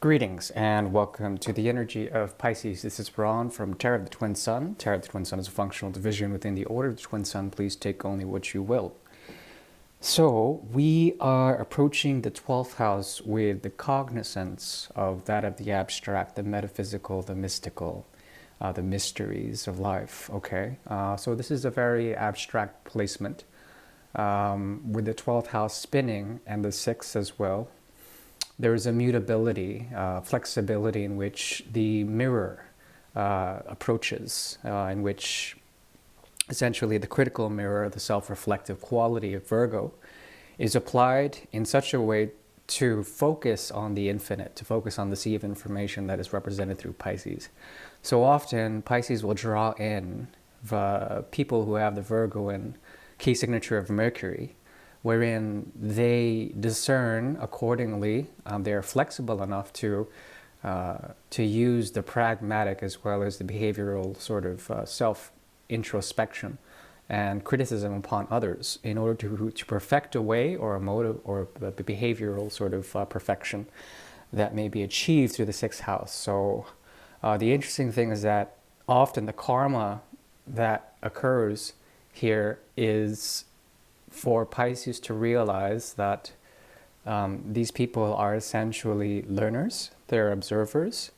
Greetings and welcome to the energy of Pisces. This is Ron from Tarot of the Twin Sun. Tarot of the Twin Sun is a functional division within the Order of the Twin Sun. Please take only what you will. So we are approaching the 12th house with the cognizance of that of the abstract, the metaphysical, the mystical, the mysteries of life. Okay, so this is a very abstract placement with the 12th house spinning and the 6th as well. There is a mutability, flexibility in which the mirror approaches, in which essentially the critical mirror, the self-reflective quality of Virgo, is applied in such a way to focus on the infinite, to focus on the sea of information that is represented through Pisces. So often, Pisces will draw in the people who have the Virgoan key signature of Mercury, wherein they discern accordingly. They're flexible enough to use the pragmatic as well as the behavioral sort of self-introspection and criticism upon others in order to perfect a way or a motive or the behavioral sort of perfection that may be achieved through the 6th house. So the interesting thing is that often the karma that occurs here is for Pisces to realize that these people are essentially learners, they're observers,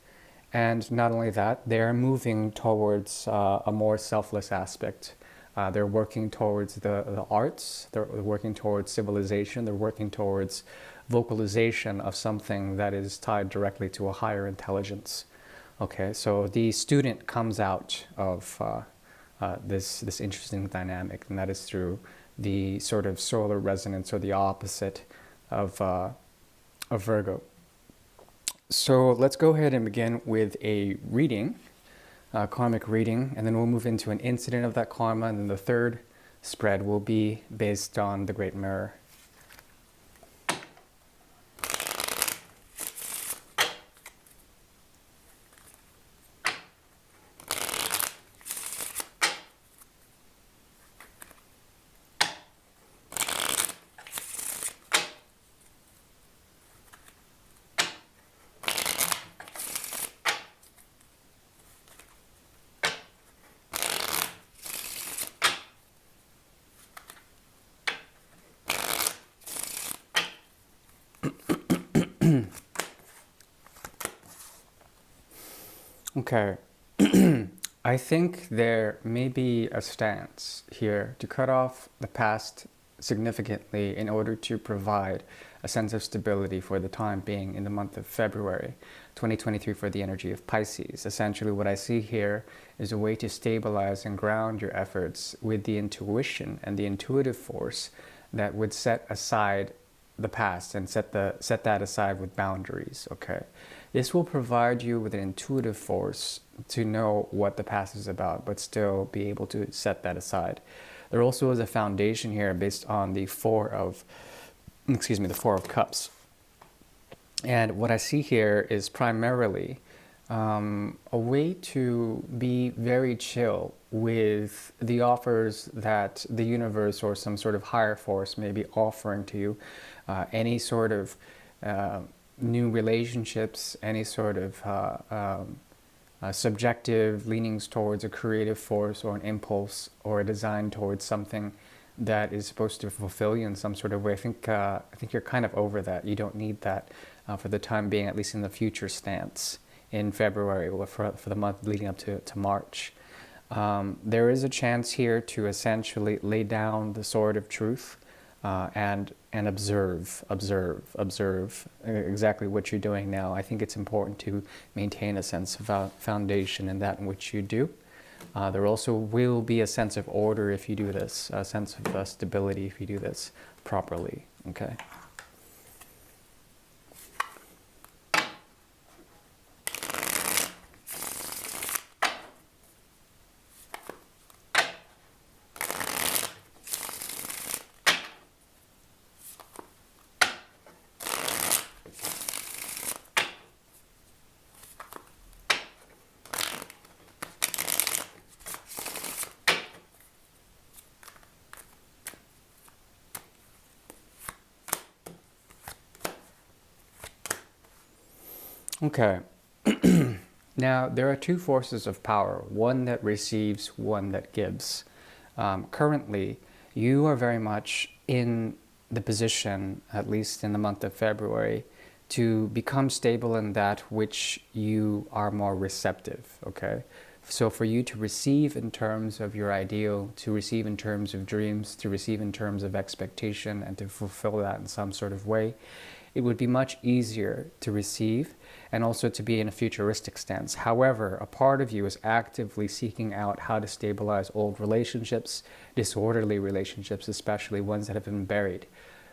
and not only that, they're moving towards a more selfless aspect. They're working towards the arts, they're working towards civilization, they're working towards vocalization of something that is tied directly to a higher intelligence. Okay, so the student comes out of this interesting dynamic, and that is through the sort of solar resonance or the opposite of Virgo. So let's go ahead and begin with a reading, karmic reading, and then we'll move into an incident of that karma, and then the third spread will be based on the Great Mirror. Okay, I think there may be a stance here to cut off the past significantly in order to provide a sense of stability for the time being in the month of February 2023 for the energy of Pisces. Essentially what I see here is a way to stabilize and ground your efforts with the intuition and the intuitive force that would set aside the past and set that aside with boundaries. Okay, this will provide you with an intuitive force to know what the past is about, but still be able to set that aside. There also is a foundation here based on the Four of Cups. And what I see here is primarily a way to be very chill with the offers that the universe or some sort of higher force may be offering to you. Any sort of new relationships, any sort of subjective leanings towards a creative force or an impulse or a design towards something that is supposed to fulfill you in some sort of way. I think you're kind of over that. You don't need that for the time being, at least in the future stance in February or for the month leading up to March. There is a chance here to essentially lay down the sword of truth and observe exactly what you're doing now. I think it's important to maintain a sense of foundation in that in which you do. There also will be a sense of order if you do this, a sense of stability if you do this properly. Okay. Okay. Now, there are two forces of power, one that receives, one that gives. Currently, you are very much in the position, at least in the month of February, to become stable in that which you are more receptive, okay? So for you to receive in terms of your ideal, to receive in terms of dreams, to receive in terms of expectation, and to fulfill that in some sort of way, it would be much easier to receive and also to be in a futuristic stance. However, a part of you is actively seeking out how to stabilize old relationships, disorderly relationships, especially ones that have been buried.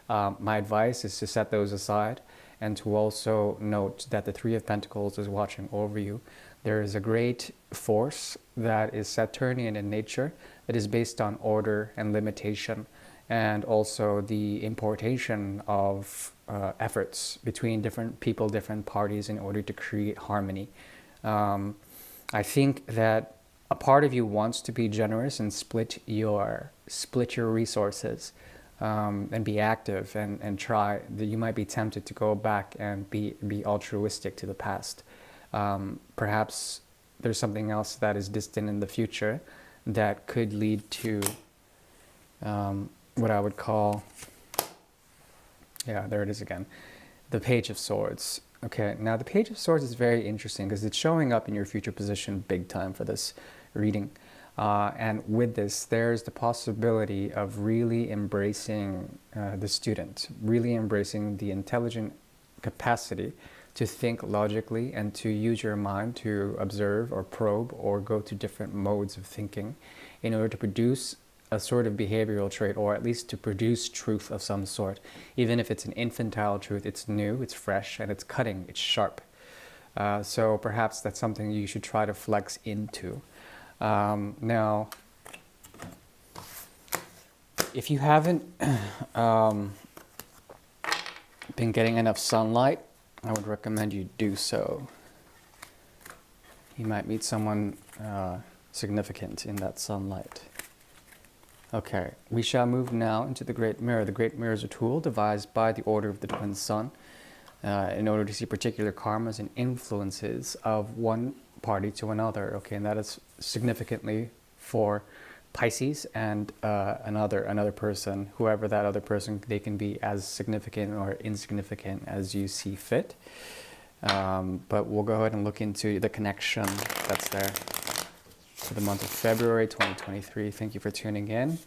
My advice is to set those aside and to also note that the Three of Pentacles is watching over you. There is a great force that is Saturnian in nature that is based on order and limitation, and also the importation of efforts between different people, different parties in order to create harmony. I think that a part of you wants to be generous and split your resources, and be active and try. That you might be tempted to go back and be altruistic to the past. Perhaps there's something else that is distant in the future that could lead to what I would call, yeah, there it is again, the Page of Swords. Okay, now the Page of Swords is very interesting because it's showing up in your future position big time for this reading. And with this, there's the possibility of really embracing the student, really embracing the intelligent capacity to think logically and to use your mind to observe or probe or go to different modes of thinking in order to produce a sort of behavioral trait, or at least to produce truth of some sort. Even if it's an infantile truth, it's new, it's fresh, and it's cutting, it's sharp. So perhaps that's something you should try to flex into. Now, if you haven't been getting enough sunlight, I would recommend you do so. You might meet someone significant in that sunlight. Okay, we shall move now into the Great Mirror. The Great Mirror is a tool devised by the Order of the Twin Sun in order to see particular karmas and influences of one party to another. Okay, and that is significantly for Pisces and another person, whoever that other person, they can be as significant or insignificant as you see fit. But we'll go ahead and look into the connection that's there for the month of February 2023. Thank you for tuning in.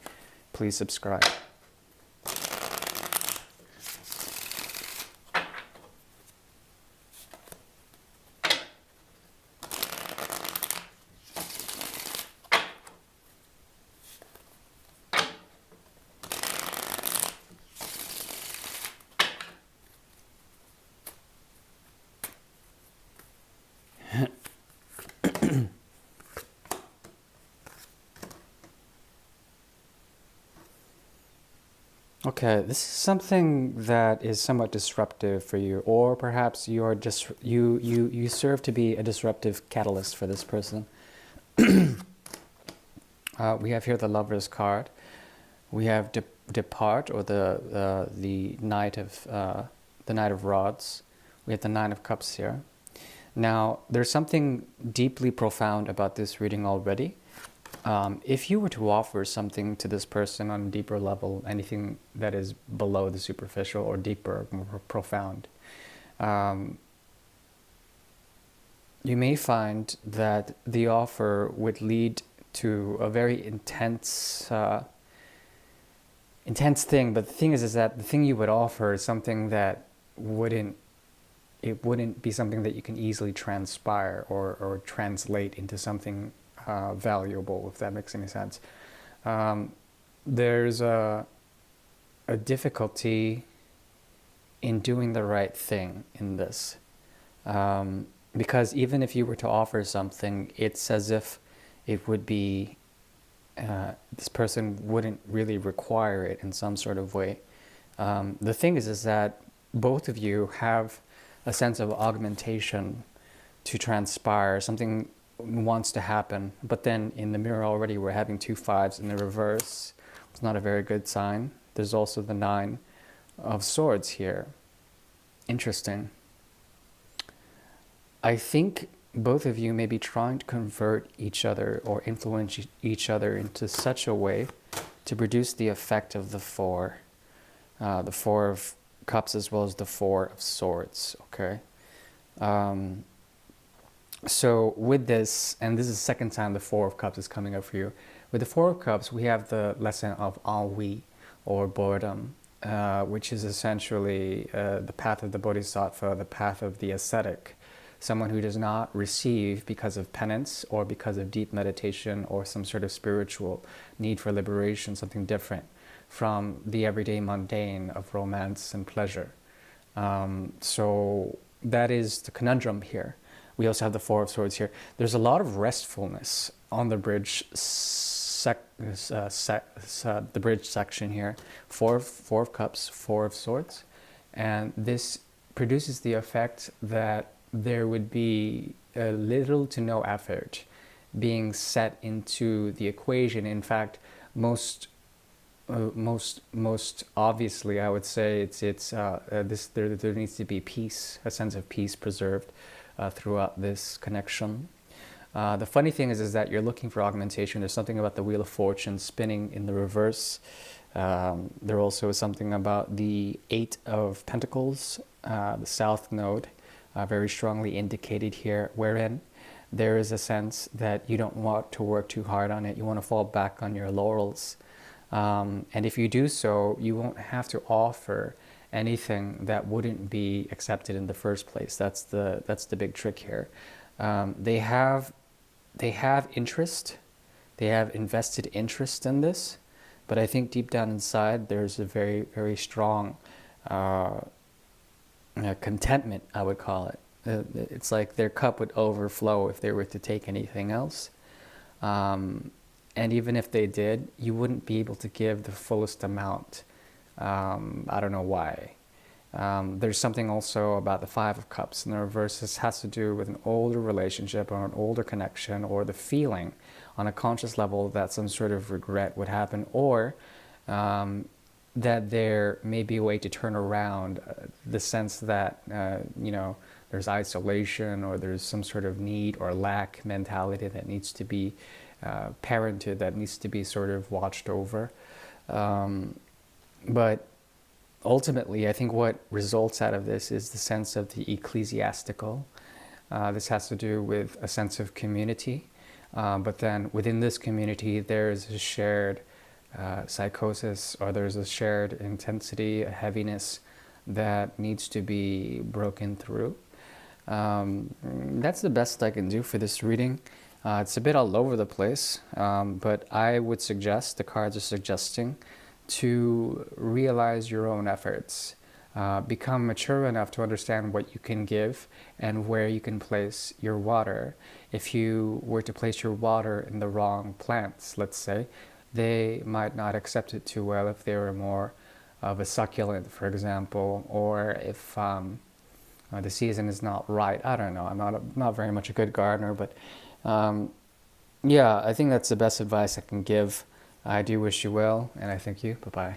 Please subscribe. Okay, this is something that is somewhat disruptive for you, or perhaps you are just you serve to be a disruptive catalyst for this person. We have here the Lover's card. We have depart, or the Knight of Rods. We have the Nine of Cups here. Now, there's something deeply profound about this reading already. If you were to offer something to this person on a deeper level, anything that is below the superficial or deeper, more profound, you may find that the offer would lead to a very intense thing. But the thing is that the thing you would offer is something that wouldn't be something that you can easily transpire or translate into something valuable, if that makes any sense. There's a difficulty in doing the right thing in this, because even if you were to offer something, it's as if it would be this person wouldn't really require it in some sort of way. The thing is that both of you have a sense of augmentation to transpire. Something wants to happen, but then in the mirror already we're having 2 5s in the reverse. It's not a very good sign. There's also the Nine of Swords here. Interesting. I think both of you may be trying to convert each other or influence each other into such a way to produce the effect of the Four of Cups as well as the Four of Swords, okay? So with this, and this is the second time the Four of Cups is coming up for you, with the Four of Cups, we have the lesson of ennui, or boredom, which is essentially the path of the Bodhisattva, the path of the ascetic, someone who does not receive because of penance or because of deep meditation or some sort of spiritual need for liberation, something different from the everyday mundane of romance and pleasure. So that is the conundrum here. We also have the Four of Swords here. There's a lot of restfulness on the bridge the bridge section here. Four of Cups, Four of Swords. And this produces the effect that there would be little to no effort being set into the equation. In fact, most obviously, I would say there needs to be peace, a sense of peace preserved throughout this connection. The funny thing is that you're looking for augmentation. There's something about the Wheel of Fortune spinning in the reverse. There also is something about the Eight of Pentacles, the South Node, very strongly indicated here, wherein there is a sense that you don't want to work too hard on it. You want to fall back on your laurels. And if you do so, you won't have to offer anything that wouldn't be accepted in the first place. That's the big trick here. They have interest. They have invested interest in this, but I think deep down inside there's a very, very strong contentment, I would call it. It's like their cup would overflow if they were to take anything else. And even if they did, you wouldn't be able to give the fullest amount. I don't know why. There's something also about the Five of Cups in the reverse. This has to do with an older relationship or an older connection, or the feeling on a conscious level that some sort of regret would happen, or that there may be a way to turn around the sense that there's isolation, or there's some sort of need or lack mentality that needs to be parented, that needs to be sort of watched over. But ultimately, I think what results out of this is the sense of the ecclesiastical. This has to do with a sense of community. But then within this community, there's a shared psychosis, or there's a shared intensity, a heaviness that needs to be broken through. That's the best I can do for this reading. It's a bit all over the place, but I would suggest, the cards are suggesting, to realize your own efforts. Become mature enough to understand what you can give and where you can place your water. If you were to place your water in the wrong plants, let's say, they might not accept it too well if they were more of a succulent, for example, or if the season is not right. I don't know. I'm not very much a good gardener, but yeah, I think that's the best advice I can give. I do wish you well, and I thank you. Bye-bye.